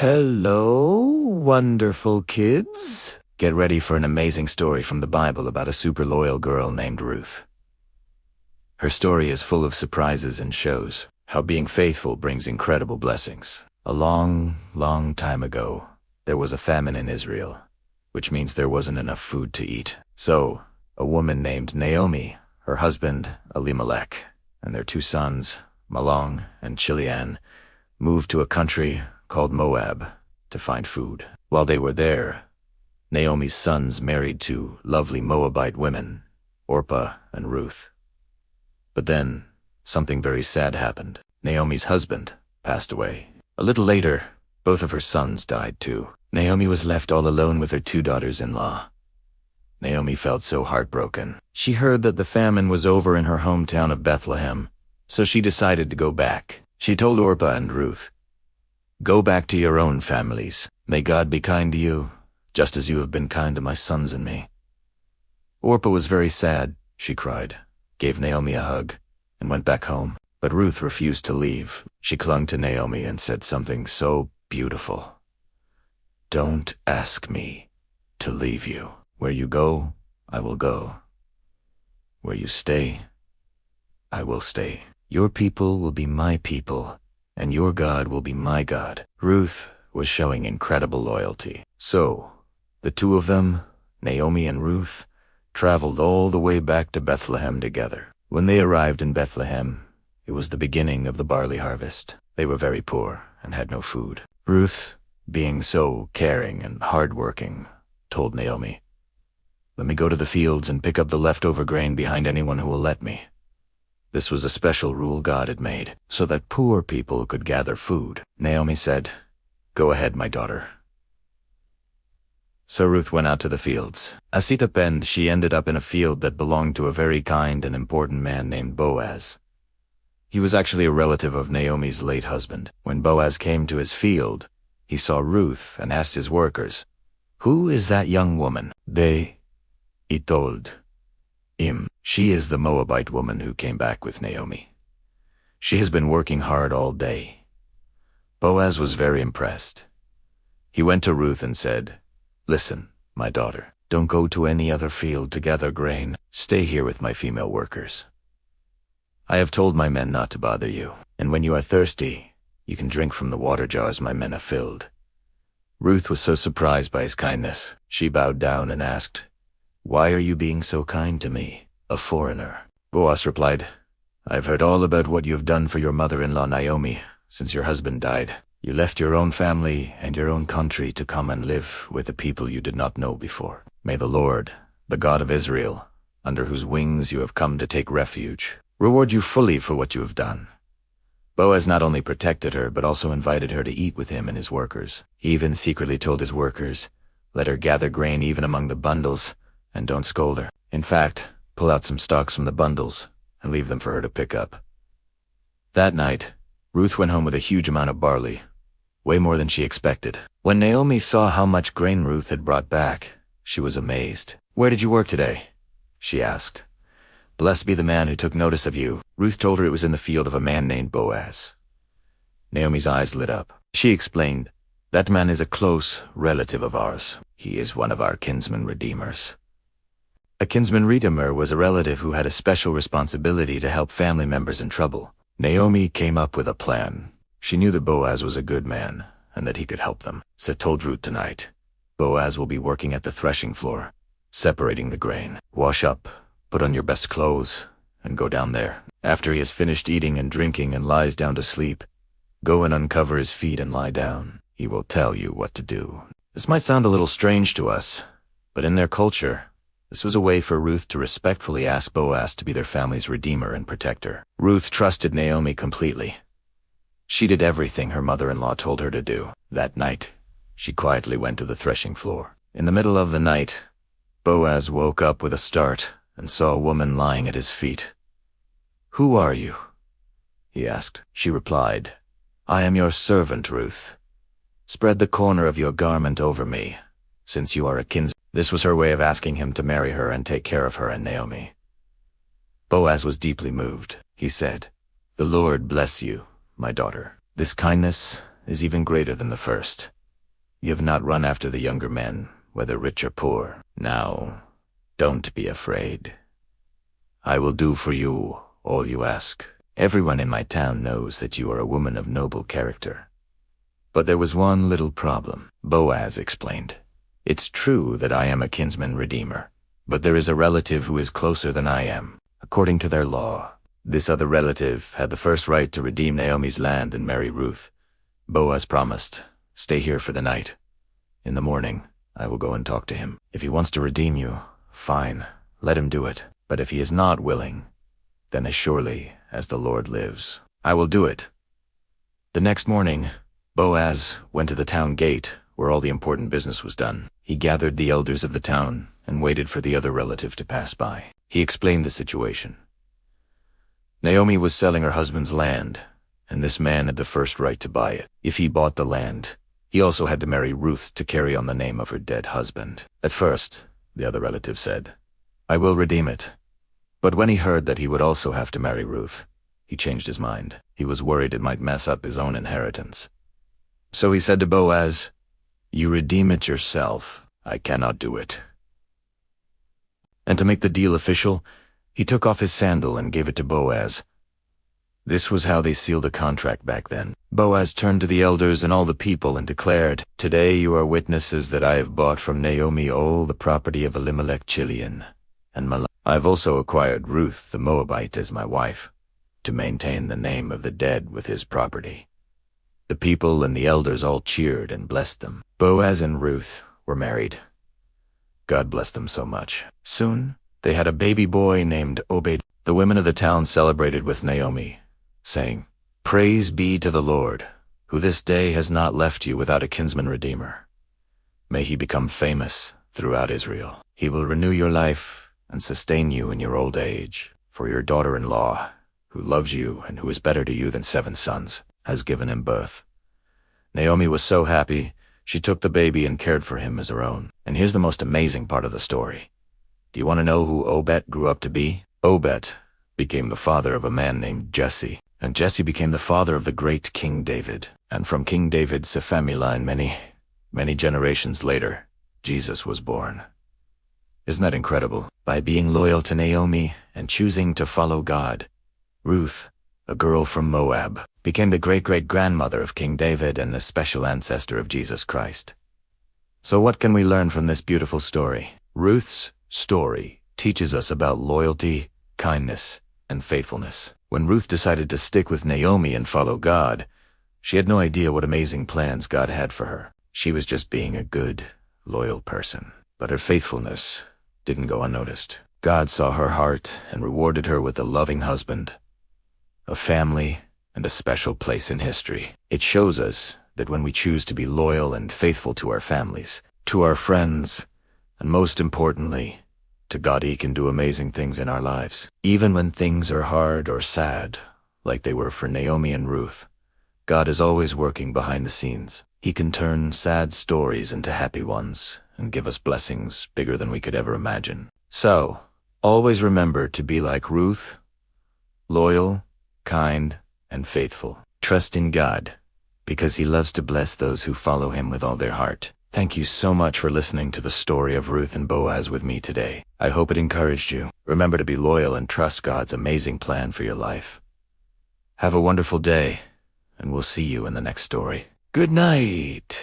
Hello, wonderful kids. Get ready for an amazing story from the Bible about a super loyal girl named Ruth. Her story is full of surprises and shows how being faithful brings incredible blessings. A long, long time ago, there was a famine in Israel, which means there wasn't enough food to eat. So, a woman named Naomi, her husband, Elimelech, and their two sons, Mahlon and Chilion, moved to a country called Moab to find food. While they were there, Naomi's sons married two lovely Moabite women, Orpah and Ruth. But then, something very sad happened. Naomi's husband passed away. A little later, both of her sons died too. Naomi was left all alone with her two daughters-in-law. Naomi felt so heartbroken. She heard that the famine was over in her hometown of Bethlehem, so she decided to go back. She told Orpah and Ruth, "Go back to your own families. May God be kind to you, just as you have been kind to my sons and me." Orpah was very sad. She cried, gave Naomi a hug, and went back home. But Ruth refused to leave. She clung to Naomi and said something so beautiful. "Don't ask me to leave you. Where you go, I will go. Where you stay, I will stay. Your people will be my people, and your God will be my God." Ruth was showing incredible loyalty. So, the two of them, Naomi and Ruth, traveled all the way back to Bethlehem together. When they arrived in Bethlehem, it was the beginning of the barley harvest. They were very poor and had no food. Ruth, being so caring and hardworking, told Naomi, "Let me go to the fields and pick up the leftover grain behind anyone who will let me." This was a special rule God had made, so that poor people could gather food. Naomi said, "Go ahead, my daughter." So Ruth went out to the fields. As it happened, she ended up in a field that belonged to a very kind and important man named Boaz. He was actually a relative of Naomi's late husband. When Boaz came to his field, he saw Ruth and asked his workers, "Who is that young woman?" He told him, "She is the Moabite woman who came back with Naomi. She has been working hard all day." Boaz was very impressed. He went to Ruth and said, "Listen, my daughter, don't go to any other field to gather grain. Stay here with my female workers. I have told my men not to bother you, and when you are thirsty, you can drink from the water jars my men have filled." Ruth was so surprised by his kindness. She bowed down and asked, "Why are you being so kind to me, a foreigner?" Boaz replied, "I have heard all about what you have done for your mother-in-law Naomi since your husband died. You left your own family and your own country to come and live with the people you did not know before. May the Lord, the God of Israel, under whose wings you have come to take refuge, reward you fully for what you have done." Boaz not only protected her, but also invited her to eat with him and his workers. He even secretly told his workers, "Let her gather grain even among the bundles, and don't scold her. In fact, pull out some stalks from the bundles and leave them for her to pick up." That night, Ruth went home with a huge amount of barley, way more than she expected. When Naomi saw how much grain Ruth had brought back, she was amazed. "Where did you work today?" she asked. "Blessed be the man who took notice of you." Ruth told her it was in the field of a man named Boaz. Naomi's eyes lit up. She explained, "That man is a close relative of ours. He is one of our kinsman redeemers." A kinsman redeemer was a relative who had a special responsibility to help family members in trouble. Naomi came up with a plan. She knew that Boaz was a good man and that he could help them. So told Ruth tonight, "Boaz will be working at the threshing floor, separating the grain. Wash up, put on your best clothes, and go down there. After he has finished eating and drinking and lies down to sleep, go and uncover his feet and lie down. He will tell you what to do." This might sound a little strange to us, but in their culture, this was a way for Ruth to respectfully ask Boaz to be their family's redeemer and protector. Ruth trusted Naomi completely. She did everything her mother-in-law told her to do. That night, she quietly went to the threshing floor. In the middle of the night, Boaz woke up with a start and saw a woman lying at his feet. "Who are you?" he asked. She replied, "I am your servant, Ruth. Spread the corner of your garment over me, since you are a kinsman." This was her way of asking him to marry her and take care of her and Naomi. Boaz was deeply moved. He said, "The Lord bless you, my daughter. This kindness is even greater than the first. You have not run after the younger men, whether rich or poor. Now, don't be afraid. I will do for you all you ask. Everyone in my town knows that you are a woman of noble character. But there was one little problem, Boaz explained. It's true that I am a kinsman redeemer, but there is a relative who is closer than I am, according to their law. This other relative had the first right to redeem Naomi's land and marry Ruth. Boaz promised, "Stay here for the night. In the morning, I will go and talk to him. If he wants to redeem you, fine, let him do it. But if he is not willing, then as surely as the Lord lives, I will do it." The next morning, Boaz went to the town gate where all the important business was done. He gathered the elders of the town and waited for the other relative to pass by. He explained the situation. Naomi was selling her husband's land, and this man had the first right to buy it. If he bought the land, he also had to marry Ruth to carry on the name of her dead husband. At first, the other relative said, "I will redeem it." But when he heard that he would also have to marry Ruth, he changed his mind. He was worried it might mess up his own inheritance. So he said to Boaz, "You redeem it yourself. I cannot do it." And to make the deal official, he took off his sandal and gave it to Boaz. This was how they sealed a contract back then. Boaz turned to the elders and all the people and declared, "Today you are witnesses that I have bought from Naomi all the property of Elimelech Chilion and Mahlon. I have also acquired Ruth the Moabite as my wife, to maintain the name of the dead with his property." The people and the elders all cheered and blessed them. Boaz and Ruth were married. God blessed them so much. Soon, they had a baby boy named Obed. The women of the town celebrated with Naomi, saying, "Praise be to the Lord, who this day has not left you without a kinsman redeemer. May he become famous throughout Israel. He will renew your life and sustain you in your old age, for your daughter-in-law, who loves you and who is better to you than 7 sons, has given him birth." Naomi was so happy, she took the baby and cared for him as her own. And here's the most amazing part of the story. Do you want to know who Obed grew up to be? Obed became the father of a man named Jesse, and Jesse became the father of the great King David. And from King David's Fami line, many generations later, Jesus was born. Isn't that incredible? By being loyal to Naomi and choosing to follow God, Ruth, a girl from Moab, became the great-great-grandmother of King David and a special ancestor of Jesus Christ. So what can we learn from this beautiful story? Ruth's story teaches us about loyalty, kindness, and faithfulness. When Ruth decided to stick with Naomi and follow God, she had no idea what amazing plans God had for her. She was just being a good, loyal person. But her faithfulness didn't go unnoticed. God saw her heart and rewarded her with a loving husband, a family, and a special place in history. It shows us that when we choose to be loyal and faithful to our families, to our friends, and most importantly, to God, He can do amazing things in our lives. Even when things are hard or sad, like they were for Naomi and Ruth, God is always working behind the scenes. He can turn sad stories into happy ones and give us blessings bigger than we could ever imagine. So, always remember to be like Ruth, loyal, kind, and faithful. Trust in God, because He loves to bless those who follow Him with all their heart. Thank you so much for listening to the story of Ruth and Boaz with me today. I hope it encouraged you. Remember to be loyal and trust God's amazing plan for your life. Have a wonderful day, and we'll see you in the next story. Good night.